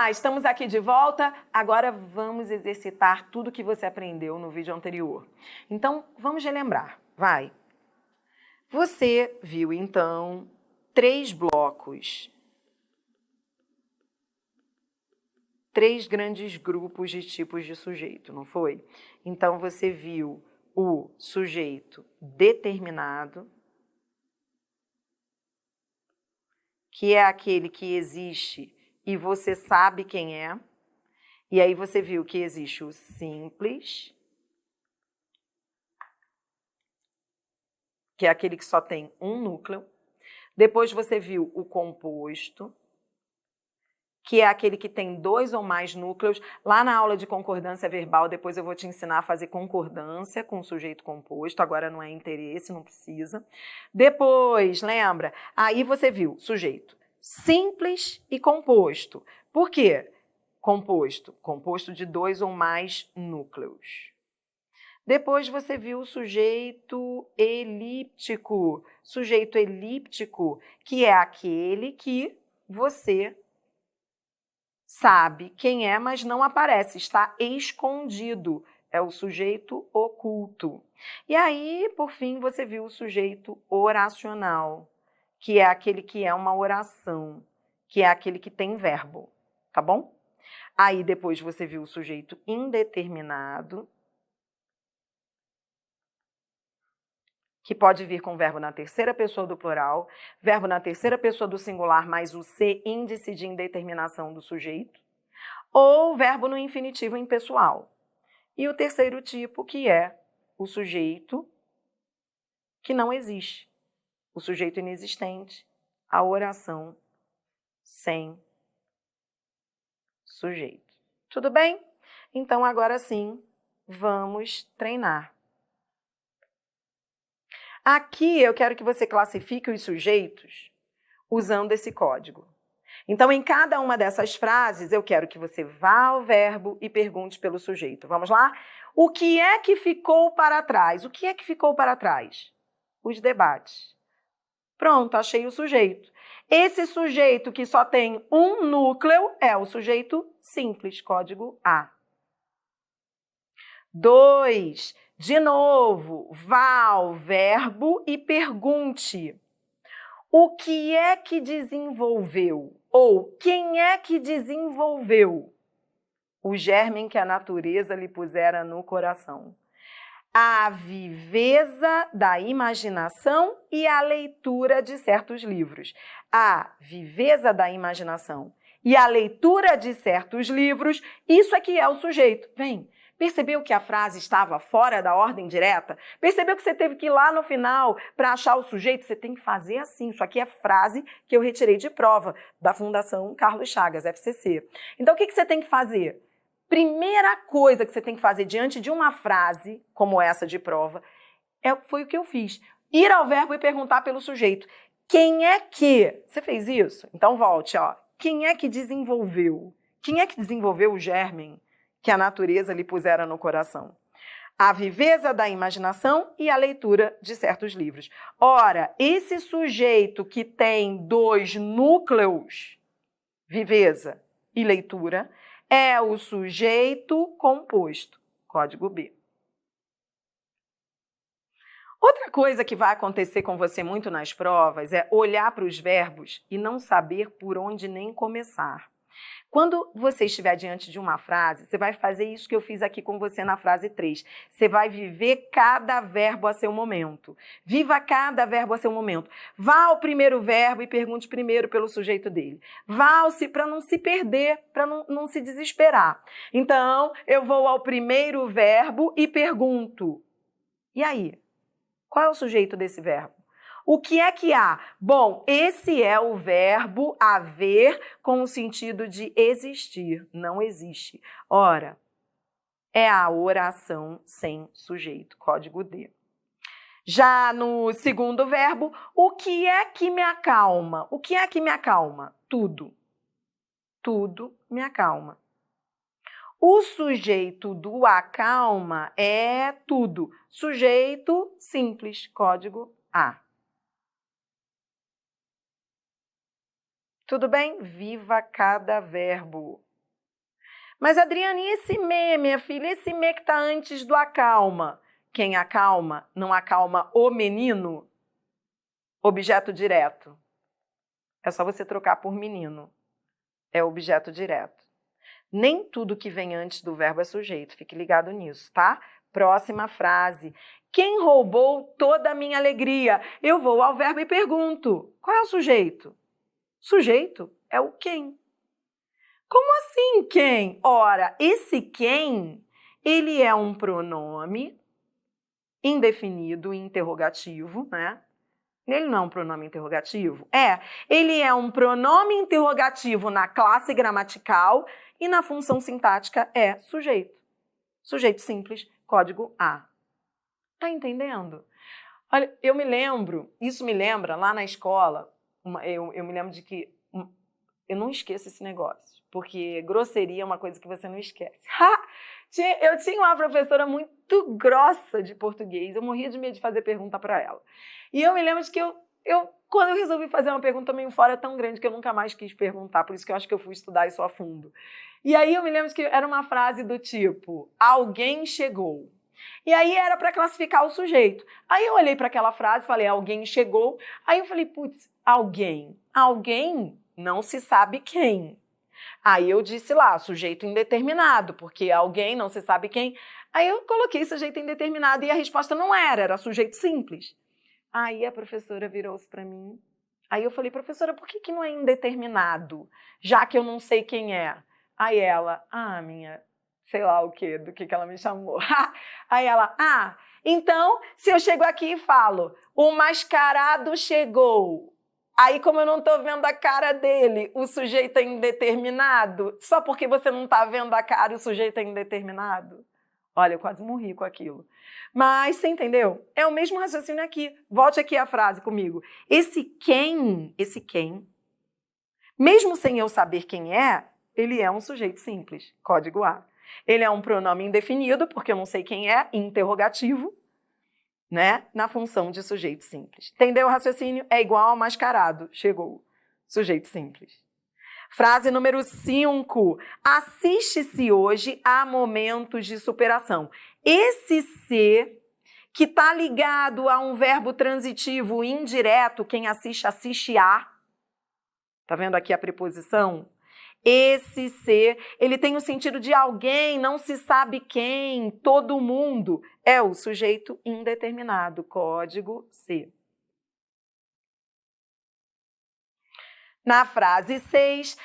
Olá, estamos aqui de volta. Agora vamos exercitar tudo que você aprendeu no vídeo anterior. Então, vamos relembrar. Vai. Você viu, então, 3 blocos. 3 grandes grupos de tipos de sujeito, não foi? Então, você viu o sujeito determinado, que é aquele que existe e você sabe quem é. E aí você viu que existe o simples, que é aquele que só tem um núcleo. Depois você viu o composto, que é aquele que tem 2 ou mais núcleos. Lá na aula de concordância verbal, depois eu vou te ensinar a fazer concordância com o sujeito composto. Agora não é interesse, não precisa. Depois, lembra? Aí você viu sujeito simples e composto. Por quê? Composto de 2 ou mais núcleos. Depois você viu o sujeito elíptico. Sujeito elíptico, que é aquele que você sabe quem é, mas não aparece, está escondido. É o sujeito oculto. E aí, por fim, você viu o sujeito oracional, que é aquele que é uma oração, que é aquele que tem verbo, tá bom? Aí depois você viu o sujeito indeterminado, que pode vir com verbo na terceira pessoa do plural, verbo na terceira pessoa do singular, mais o ser, índice de indeterminação do sujeito, ou verbo no infinitivo impessoal. E o terceiro tipo, que é o sujeito que não existe, o sujeito inexistente, a oração sem sujeito. Tudo bem? Então, agora sim, vamos treinar. Aqui eu quero que você classifique os sujeitos usando esse código. Então, em cada uma dessas frases, eu quero que você vá ao verbo e pergunte pelo sujeito. Vamos lá? O que é que ficou para trás? O que é que ficou para trás? Os debates. Pronto, achei o sujeito. Esse sujeito que só tem um núcleo é o sujeito simples, código A. 2. De novo, vá ao verbo e pergunte. O que é que desenvolveu? Ou quem é que desenvolveu o germe que a natureza lhe pusera no coração? A viveza da imaginação e a leitura de certos livros. A viveza da imaginação e a leitura de certos livros, isso aqui é o sujeito. Vem. Percebeu que a frase estava fora da ordem direta? Percebeu que você teve que ir lá no final para achar o sujeito? Você tem que fazer assim. Isso aqui é frase que eu retirei de prova da Fundação Carlos Chagas, FCC. Então, o que você tem que fazer? Primeira coisa que você tem que fazer diante de uma frase como essa de prova foi o que eu fiz. Ir ao verbo e perguntar pelo sujeito. Quem é que... Você fez isso? Então, volte. Ó. Quem é que desenvolveu? Quem é que desenvolveu o germe que a natureza lhe pusera no coração? A viveza da imaginação e a leitura de certos livros. Ora, esse sujeito que tem 2 núcleos, viveza e leitura, é o sujeito composto, código B. Outra coisa que vai acontecer com você muito nas provas é olhar para os verbos e não saber por onde nem começar. Quando você estiver diante de uma frase, você vai fazer isso que eu fiz aqui com você na frase 3. Você vai viver cada verbo a seu momento. Viva cada verbo a seu momento. Vá ao primeiro verbo e pergunte primeiro pelo sujeito dele. Vá para não se perder, para não se desesperar. Então, eu vou ao primeiro verbo e pergunto. E aí? Qual é o sujeito desse verbo? O que é que há? Bom, esse é o verbo haver com o sentido de existir, não existe. Ora, é a oração sem sujeito, código D. Já no segundo verbo, o que é que me acalma? O que é que me acalma? Tudo. Tudo me acalma. O sujeito do acalma é tudo. Sujeito simples, código A. Tudo bem? Viva cada verbo. Mas, Adriana, e esse me, minha filha? Esse me que está antes do acalma? Quem acalma, não acalma o menino? Objeto direto. É só você trocar por menino. É objeto direto. Nem tudo que vem antes do verbo é sujeito. Fique ligado nisso, tá? Próxima frase. Quem roubou toda a minha alegria? Eu vou ao verbo e pergunto. Qual é o sujeito? Sujeito é o quem. Como assim quem? Ora, esse quem, ele é um pronome indefinido e interrogativo, né? Ele não é um pronome interrogativo? Ele é um pronome interrogativo na classe gramatical e na função sintática é sujeito. Sujeito simples, código A. Tá entendendo? Olha, isso me lembra lá na escola, eu me lembro de que eu não esqueço esse negócio, porque grosseria é uma coisa que você não esquece. Eu tinha uma professora muito grossa de português, eu morria de medo de fazer pergunta para ela. E eu me lembro de que quando eu resolvi fazer uma pergunta meio fora tão grande que eu nunca mais quis perguntar, por isso que eu acho que eu fui estudar isso a fundo. E aí eu me lembro de que era uma frase do tipo, alguém chegou. E aí era para classificar o sujeito. Aí eu olhei para aquela frase, falei, alguém chegou. Aí eu falei, putz, alguém. Alguém não se sabe quem. Aí eu disse lá, sujeito indeterminado, porque alguém não se sabe quem. Aí eu coloquei sujeito indeterminado e a resposta não era sujeito simples. Aí a professora virou-se para mim. Aí eu falei, professora, por que não é indeterminado, já que eu não sei quem é? Aí ela, sei lá o quê, do que ela me chamou. Aí ela, então, se eu chego aqui e falo, o mascarado chegou. Aí, como eu não estou vendo a cara dele, o sujeito é indeterminado? Só porque você não está vendo a cara, o sujeito é indeterminado? Olha, eu quase morri com aquilo. Mas você entendeu? É o mesmo raciocínio aqui. Volte aqui a frase comigo. Esse quem, mesmo sem eu saber quem é, ele é um sujeito simples, código A. Ele é um pronome indefinido, porque eu não sei quem é, interrogativo, né? Na função de sujeito simples. Entendeu o raciocínio? É igual ao mascarado. Chegou. Sujeito simples. Frase número 5. Assiste-se hoje a momentos de superação. Esse se, que está ligado a um verbo transitivo indireto, quem assiste, assiste a. Tá vendo aqui a preposição? Esse ser, ele tem o sentido de alguém, não se sabe quem, todo mundo. É o sujeito indeterminado, código C. Na frase 6,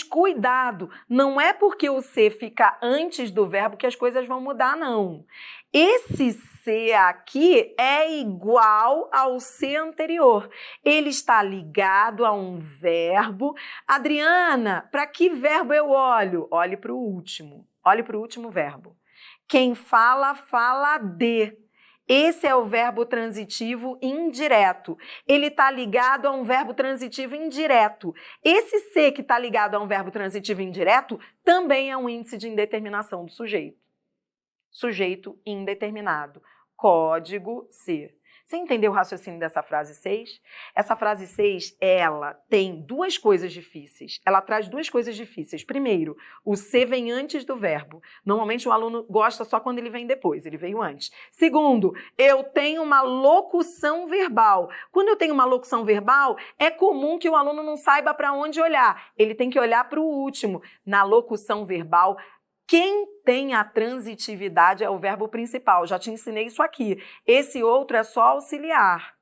cuidado, não é porque o ser fica antes do verbo que as coisas vão mudar, não. Esse ser aqui é igual ao ser anterior. Ele está ligado a um verbo. Adriana, para que verbo eu olho? Olhe para o último. Olhe para o último verbo. Quem fala, fala de. Esse é o verbo transitivo indireto. Ele está ligado a um verbo transitivo indireto. Esse ser que está ligado a um verbo transitivo indireto também é um índice de indeterminação do sujeito. Sujeito indeterminado. Código C. Você entendeu o raciocínio dessa frase 6? Essa frase 6, ela tem duas coisas difíceis. Ela traz duas coisas difíceis. Primeiro, o ser vem antes do verbo. Normalmente o aluno gosta só quando ele vem depois, ele veio antes. Segundo, eu tenho uma locução verbal. Quando eu tenho uma locução verbal, é comum que o aluno não saiba para onde olhar. Ele tem que olhar para o último. Na locução verbal, quem tem a transitividade é o verbo principal. Já te ensinei isso aqui. Esse outro é só auxiliar.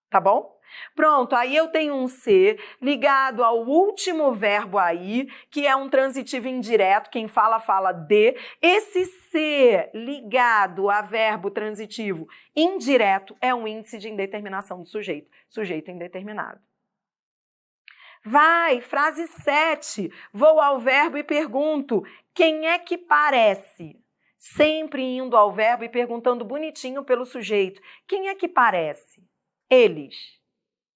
Tá bom? Pronto, aí eu tenho um ser ligado ao último verbo aí, que é um transitivo indireto. Quem fala, fala de. Esse ser ligado a verbo transitivo indireto é um índice de indeterminação do sujeito. Sujeito indeterminado. Vai, frase 7. Vou ao verbo e pergunto, quem é que parece? Sempre indo ao verbo e perguntando bonitinho pelo sujeito. Quem é que parece? Eles.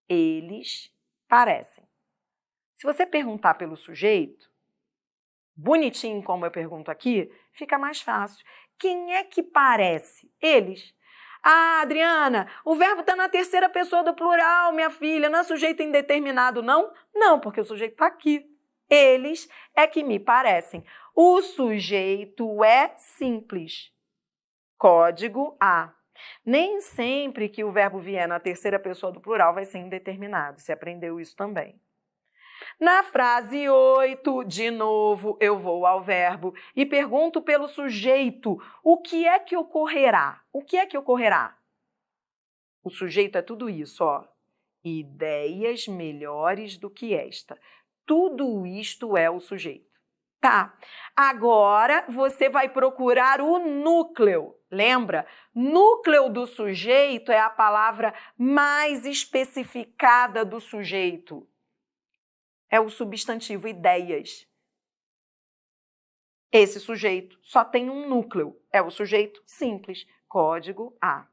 Eles parecem. Se você perguntar pelo sujeito, bonitinho como eu pergunto aqui, fica mais fácil. Quem é que parece? Eles. Adriana, o verbo está na terceira pessoa do plural, minha filha, não é sujeito indeterminado, não? Não, porque o sujeito está aqui. Eles é que me parecem. O sujeito é simples. Código A. Nem sempre que o verbo vier na terceira pessoa do plural vai ser indeterminado. Você aprendeu isso também. Na frase 8, de novo, eu vou ao verbo e pergunto pelo sujeito, o que é que ocorrerá? O que é que ocorrerá? O sujeito é tudo isso, ó. Ideias melhores do que esta. Tudo isto é o sujeito. Tá, agora você vai procurar o núcleo. Lembra? Núcleo do sujeito é a palavra mais especificada do sujeito. É o substantivo ideias. Esse sujeito só tem um núcleo. É o sujeito simples. Código A.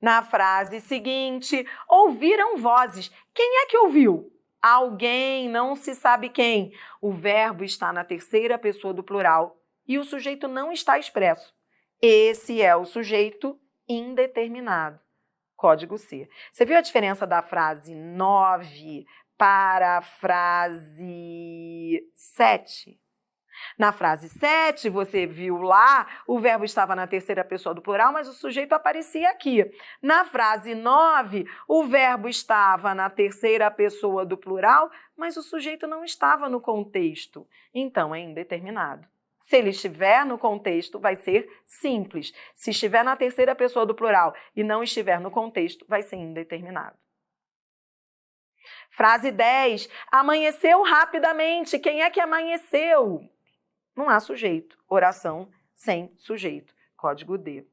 Na frase seguinte, ouviram vozes. Quem é que ouviu? Alguém, não se sabe quem. O verbo está na terceira pessoa do plural e o sujeito não está expresso. Esse é o sujeito indeterminado. Código C. Você viu a diferença da frase 9 para a frase 7? Na frase 7, você viu lá, o verbo estava na terceira pessoa do plural, mas o sujeito aparecia aqui. Na frase 9, o verbo estava na terceira pessoa do plural, mas o sujeito não estava no contexto. Então, é indeterminado. Se ele estiver no contexto, vai ser simples. Se estiver na terceira pessoa do plural e não estiver no contexto, vai ser indeterminado. Frase 10. Amanheceu rapidamente. Quem é que amanheceu? Não há sujeito. Oração sem sujeito. Código D.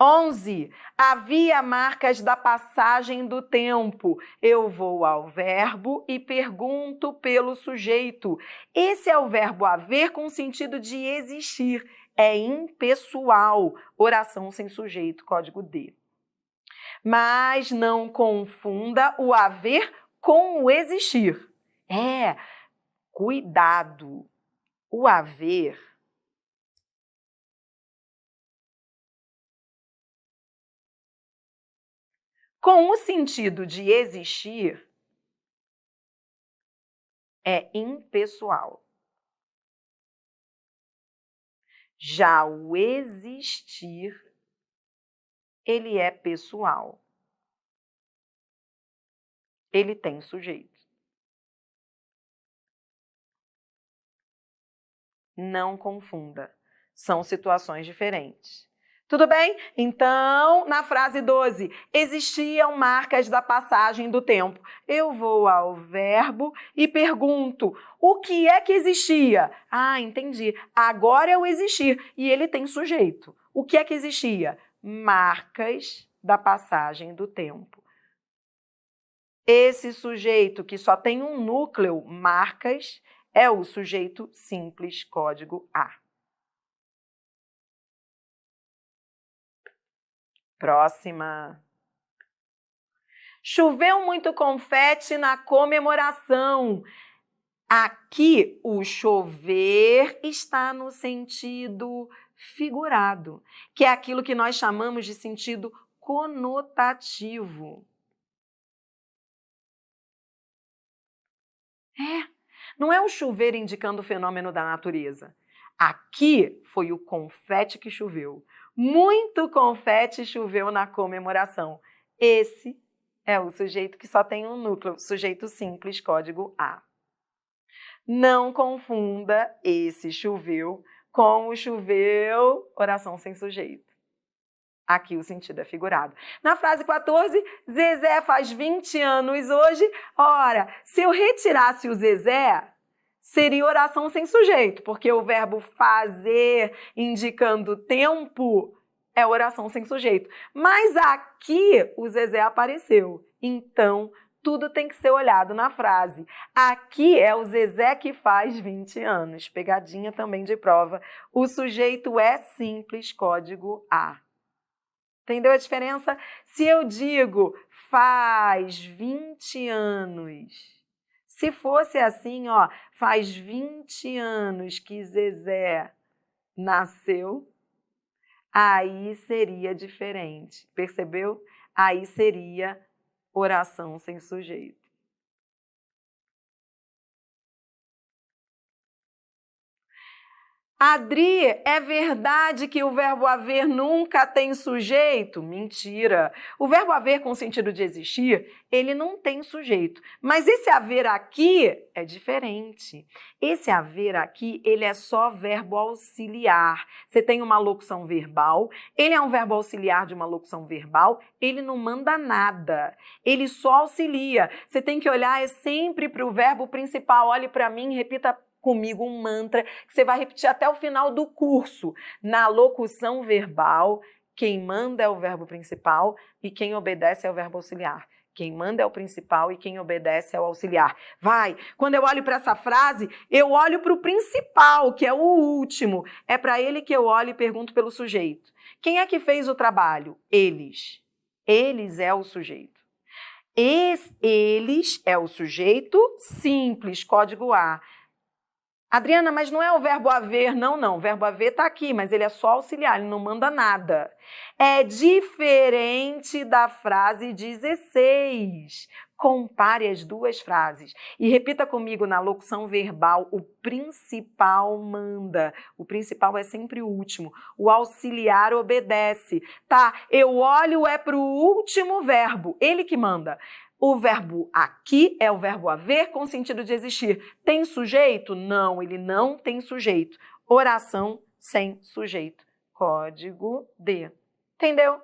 11. Havia marcas da passagem do tempo. Eu vou ao verbo e pergunto pelo sujeito. Esse é o verbo haver com sentido de existir. É impessoal. Oração sem sujeito. Código D. Mas não confunda o haver com o existir. Cuidado. O haver com o sentido de existir é impessoal. Já o existir, ele é pessoal. Ele tem sujeito. Não confunda. São situações diferentes. Tudo bem? Então, na frase 12, existiam marcas da passagem do tempo. Eu vou ao verbo e pergunto, o que é que existia? Ah, entendi. Agora é o existir e ele tem sujeito. O que é que existia? Marcas da passagem do tempo. Esse sujeito que só tem um núcleo, marcas, é o sujeito simples, código A. Próxima. Choveu muito confete na comemoração. Aqui, o chover está no sentido figurado, que é aquilo que nós chamamos de sentido conotativo. Não é o chover indicando o fenômeno da natureza. Aqui foi o confete que choveu. Muito confete choveu na comemoração. Esse é o sujeito que só tem um núcleo, sujeito simples, código A. Não confunda esse choveu com o choveu, oração sem sujeito. Aqui o sentido é figurado. Na frase 14, Zezé faz 20 anos hoje. Ora, se eu retirasse o Zezé, seria oração sem sujeito, porque o verbo fazer indicando tempo é oração sem sujeito. Mas aqui o Zezé apareceu. Então, tudo tem que ser olhado na frase. Aqui é o Zezé que faz 20 anos. Pegadinha também de prova. O sujeito é simples, código A. Entendeu a diferença? Se eu digo faz 20 anos, se fosse assim, ó, faz 20 anos que Zezé nasceu, aí seria diferente, percebeu? Aí seria oração sem sujeito. Adri, é verdade que o verbo haver nunca tem sujeito? Mentira. O verbo haver com o sentido de existir, ele não tem sujeito. Mas esse haver aqui é diferente. Esse haver aqui, ele é só verbo auxiliar. Você tem uma locução verbal, ele é um verbo auxiliar de uma locução verbal, ele não manda nada. Ele só auxilia. Você tem que olhar sempre para o verbo principal. Olhe para mim e repita comigo um mantra que você vai repetir até o final do curso. Na locução verbal, quem manda é o verbo principal e quem obedece é o verbo auxiliar. Quem manda é o principal e quem obedece é o auxiliar. Vai! Quando eu olho para essa frase, eu olho para o principal, que é o último. É para ele que eu olho e pergunto pelo sujeito. Quem é que fez o trabalho? Eles. Eles é o sujeito. Eles é o sujeito simples, código A. Adriana, mas não é o verbo haver, não. O verbo haver está aqui, mas ele é só auxiliar, ele não manda nada. É diferente da frase 16. Compare as duas frases. E repita comigo na locução verbal, o principal manda. O principal é sempre o último. O auxiliar obedece. Tá, eu olho é para o último verbo, ele que manda. O verbo aqui é o verbo haver com sentido de existir. Tem sujeito? Não, ele não tem sujeito. Oração sem sujeito. Código D. Entendeu?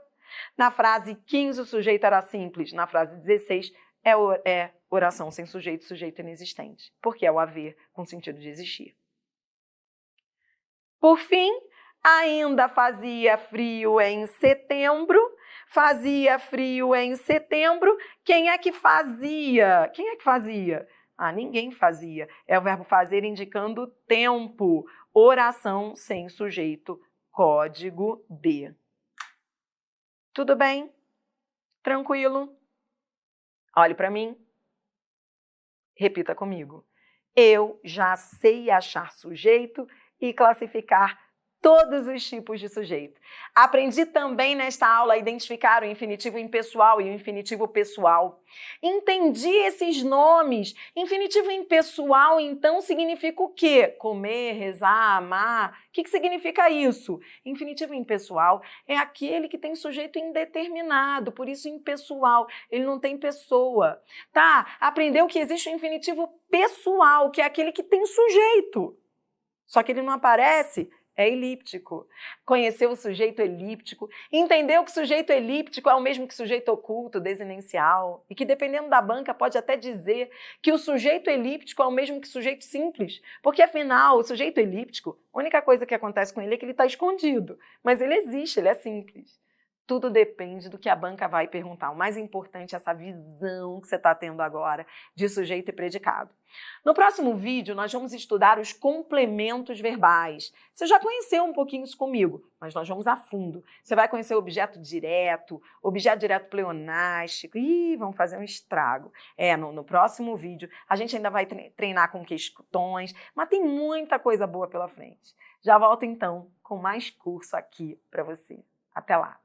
Na frase 15, o sujeito era simples. Na frase 16, é oração sem sujeito, sujeito inexistente. Porque é o haver com sentido de existir. Por fim, ainda fazia frio em setembro. Fazia frio em setembro. Quem é que fazia? Quem é que fazia? Ah, ninguém fazia. É o verbo fazer indicando tempo. Oração sem sujeito. Código D. Tudo bem? Tranquilo? Olhe para mim. Repita comigo. Eu já sei achar sujeito e classificar todos os tipos de sujeito. Aprendi também nesta aula a identificar o infinitivo impessoal e o infinitivo pessoal. Entendi esses nomes. Infinitivo impessoal, então, significa o quê? Comer, rezar, amar. O que significa isso? Infinitivo impessoal é aquele que tem sujeito indeterminado, por isso impessoal. Ele não tem pessoa. Tá? Aprendeu que existe o infinitivo pessoal, que é aquele que tem sujeito. Só que ele não aparece. É elíptico. Conheceu o sujeito elíptico, entendeu que sujeito elíptico é o mesmo que sujeito oculto, desinencial, e que dependendo da banca pode até dizer que o sujeito elíptico é o mesmo que sujeito simples, porque afinal o sujeito elíptico, a única coisa que acontece com ele é que ele está escondido, mas ele existe, ele é simples. Tudo depende do que a banca vai perguntar. O mais importante é essa visão que você está tendo agora de sujeito e predicado. No próximo vídeo, nós vamos estudar os complementos verbais. Você já conheceu um pouquinho isso comigo, mas nós vamos a fundo. Você vai conhecer o objeto direto pleonástico. Ih, vamos fazer um estrago. No próximo vídeo, a gente ainda vai treinar com questões, mas tem muita coisa boa pela frente. Já volto então com mais curso aqui para você. Até lá!